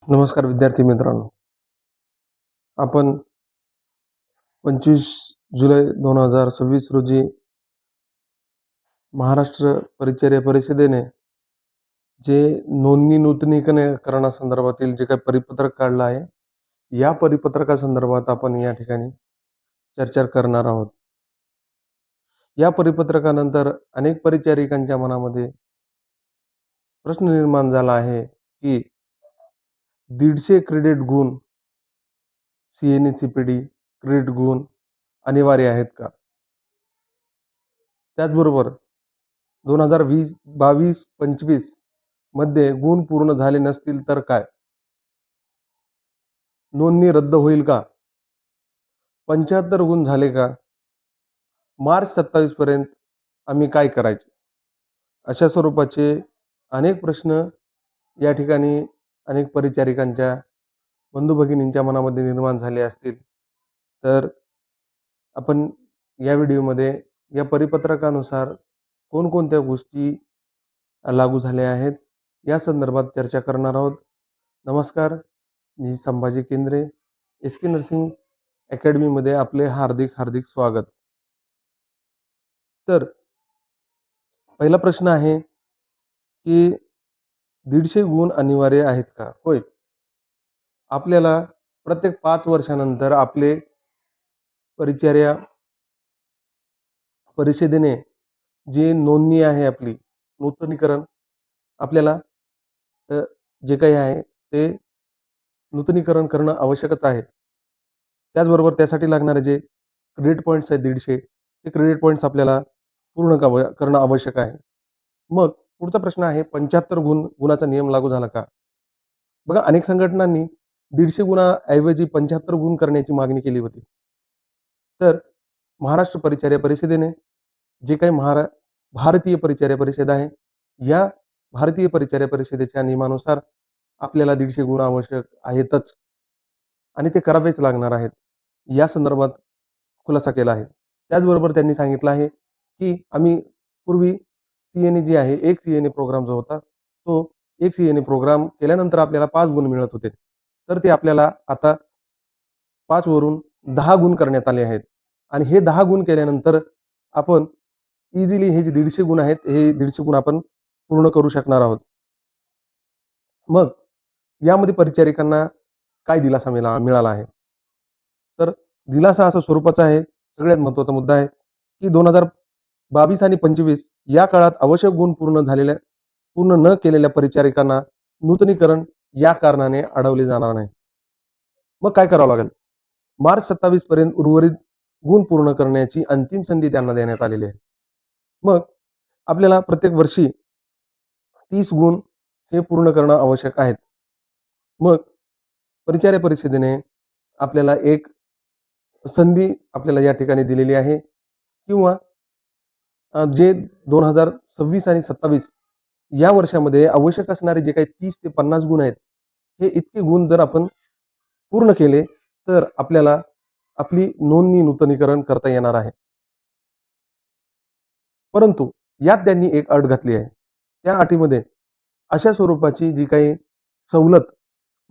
नमस्कार विद्यार्थी मित्रांनो. आपण 25 जुलै 2026 रोजी महाराष्ट्र परिचर्या परिषदेने जे नोंदणी नूतनीकरणासंदर्भातील जे काही परिपत्रक काढलं आहे, या परिपत्रकासंदर्भात आपण या ठिकाणी चर्चा करणार आहोत. या परिपत्रकानंतर अनेक परिचारिकांच्या मनामध्ये प्रश्न निर्माण झाला आहे, की 150 क्रेडिट गुण CNE CPD क्रेडिट गुण अनिवार्य आहेत का? त्याचबरोबर 2022-25 मध्ये गुण पूर्ण झाले नसतील तर काय? नोंदणी रद्द होईल का? 75 गुण झाले का? मार्च 27 पर्यंत आम्ही काय करायचे? अशा स्वरूपाचे अनेक प्रश्न या ठिकाणी अनेक परिचारिकांच्या, बंधू-भगिनींच्या मनामध्ये निर्माण झाले असतील. तर आपण या व्हिडिओमध्ये या परिपत्रकानुसार कोणकोणत्या गोष्टी लागू झाल्या आहेत, या संदर्भात चर्चा करणार आहोत. नमस्कार, मी संभाजी केंद्रे, SK नर्सिंग अकॅडमीमध्ये आपले हार्दिक स्वागत. तर पहिला प्रश्न आहे, की 150 गुण अनिवार्य आहेत का? होय. आपल्याला प्रत्येक 5 वर्षानंतर आपले परिचर्या परिषदेने जी नोंदणी आहे आपली, नूतनीकरण आपल्याला जे काही आहे ते नूतनीकरण करणं आवश्यकच आहे. त्याचबरोबर त्यासाठी लागणारे जे क्रेडिट पॉइंट्स आहेत 150, ते क्रेडिट पॉइंट्स आपल्याला पूर्ण करणं आवश्यक आहे. मग पुढचा प्रश्न आहे, 75 गुणाचा नियम लागू झाला का? बघा, अनेक संघटनांनी 150 गुणाऐवजी 75 गुण करण्याची मागणी केली होती. तर महाराष्ट्र परिचर्या परिषदेने जे काही भारतीय परिचर्या परिषद आहे, या भारतीय परिचर्या परिषदेच्या नियमानुसार आपल्याला 150 गुण आवश्यक आहेतच आणि ते करावेच लागणार आहेत. या संदर्भात खुलासा केला आहे. त्याचबरोबर त्यांनी सांगितलं आहे, की आम्ही पूर्वी CNE जी आहे, एक CNE प्रोग्राम जो होता, तो एक CNE प्रोग्राम केल्यानंतर आपल्याला 5 गुण मिळत होते. तर ते आपल्याला आता 5 वरून 10 गुण करण्यात आले आहेत आणि हे 10 गुण केल्यानंतर आपण इझिली हे जे 150 गुण आहेत, हे 150 गुण आपण पूर्ण करू शकणार आहोत. मग यामध्ये परिचारिकांना काय दिलासा मिळाला आहे? तर दिलासा असा स्वरूपाचा आहे, सगळ्यात महत्त्वाचा मुद्दा आहे, की 2022 आणि 25 या काळात आवश्यक गुण पूर्ण न केलेल्या परिचारिकांना नूतनीकरण या कारणाने अडवले जाणार नाही. मग काय करावं लागेल? मार्च 27 पर्यंत उर्वरित गुण पूर्ण करण्याची अंतिम संधी त्यांना देण्यात आलेली आहे. मग आपल्याला प्रत्येक वर्षी 30 गुण हे पूर्ण करणं आवश्यक आहेत. मग परिचर्या परिषदेने आपल्याला एक संधी आपल्याला या ठिकाणी दिलेली आहे, किंवा जे 2026 आणि 27 या वर्षामध्ये आवश्यक असणारे जे काही 30 ते 50 गुण आहेत, हे इतके गुण जर आपण पूर्ण केले, तर आपल्याला आपली नोंदणी नूतनीकरण करता येणार आहे. परंतु यात त्यांनी एक अट घातली आहे. त्या अटीमध्ये अशा स्वरूपाची जी काही सवलत,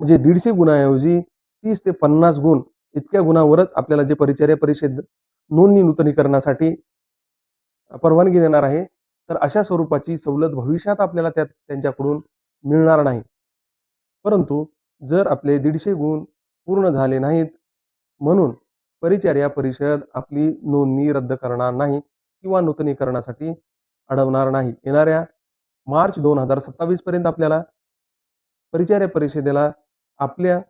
म्हणजे 150 गुणाऐवजी 30 ते 50 गुण इतक्या गुणावरच आपल्याला जे परिचर्या परिषद नोंदणी नूतनीकरणासाठी परवानगी देणार आहे. तर अशा स्वरूपाची सवलत भविष्यात आपल्याला त्यांच्याकडून मिळणार नाही. परंतु जर आपले 150 गुण पूर्ण झाले नाहीत, म्हणून परिचर्या परिषद आपली नोंदणी रद्द करणार नाही किंवा नूतनीकरणासाठी अडवणार नाही. येणाऱ्या मार्च 2027 पर्यंत आपल्याला परिचर्या परिषदेला आपल्या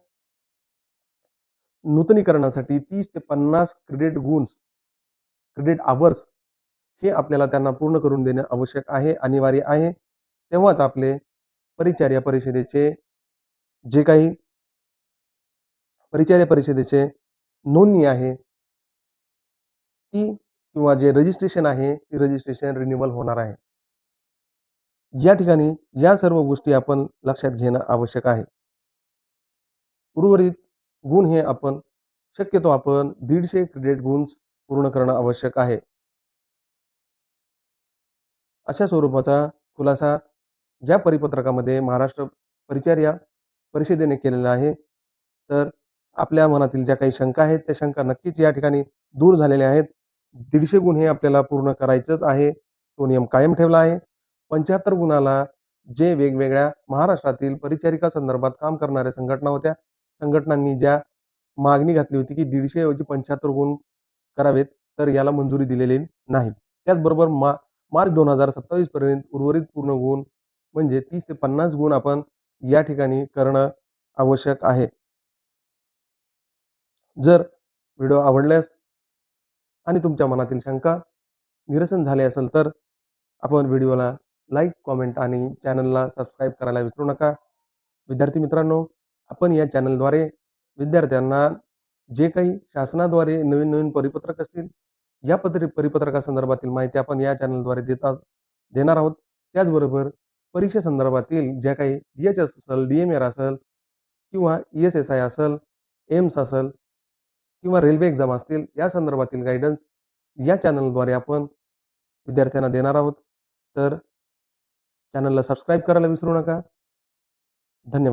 नूतनीकरणासाठी 30 ते 50 क्रेडिट आवर्स हे आपल्याला त्यांना पूर्ण करून देणे आवश्यक आहे, अनिवार्य आहे. तेव्हाच आपले परिचर्या परिषदेचे जे काही परिचर्या परिषदेचे नोंदणी आहे, ती किंवा जे रजिस्ट्रेशन आहे, ती रजिस्ट्रेशन रिन्यूअल होणार आहे. या ठिकाणी या सर्व गोष्टी आपण लक्षात घेणं आवश्यक आहे. उर्वरित गुण हे शक्यतो आपण 150 क्रेडिट गुण पूर्ण करणं आवश्यक आहे. अशा स्वरूपाचा खुलासा ज्या परिपत्रकामध्ये महाराष्ट्र परिचर्या परिषदेने केलेलं आहे. तर आपल्या मनातील ज्या काही शंका आहेत, त्या शंका नक्कीच या ठिकाणी दूर झालेल्या आहेत. 150 गुण हे आपल्याला पूर्ण करायचंच आहे. तो नियम कायम ठेवला आहे. 75 गुणाला जे वेगवेगळ्या महाराष्ट्रातील परिचारिका संदर्भात काम करणाऱ्या संघटना होत्या, संघटनांनी ज्या मागणी घातली होती, की 150 ऐवजी 75 गुण करावेत, तर याला मंजुरी दिलेली नाही. त्याचबरोबर मार्च 2027 पर्यंत उर्वरित पूर्ण गुण म्हणजे 30 ते 50 गुण आपण या ठिकाणी करणं आवश्यक आहे. जर व्हिडिओ आवडल्यास आणि तुमच्या मनातील शंका निरसन झाले असेल, तर आपण व्हिडिओला लाईक, कॉमेंट आणि चॅनलला सबस्क्राईब करायला विसरू नका. विद्यार्थी मित्रांनो, आपण या चॅनलद्वारे विद्यार्थ्यांना जे काही शासनाद्वारे नवीन-नवीन परिपत्रक असतील, या परिपत्रकासंदर्भातील माहिती आपण या चॅनलद्वारे देणार आहोत. त्याचबरोबर परीक्षेसंदर्भातील ज्या काही DHS असेल, DMR असेल किंवा ESSI असेल, एम्स असेल किंवा रेल्वे एक्झाम असतील, या संदर्भातील गाईडन्स या चॅनलद्वारे आपण विद्यार्थ्यांना देणार आहोत. तर चॅनलला सबस्क्राईब करायला विसरू नका. धन्यवाद.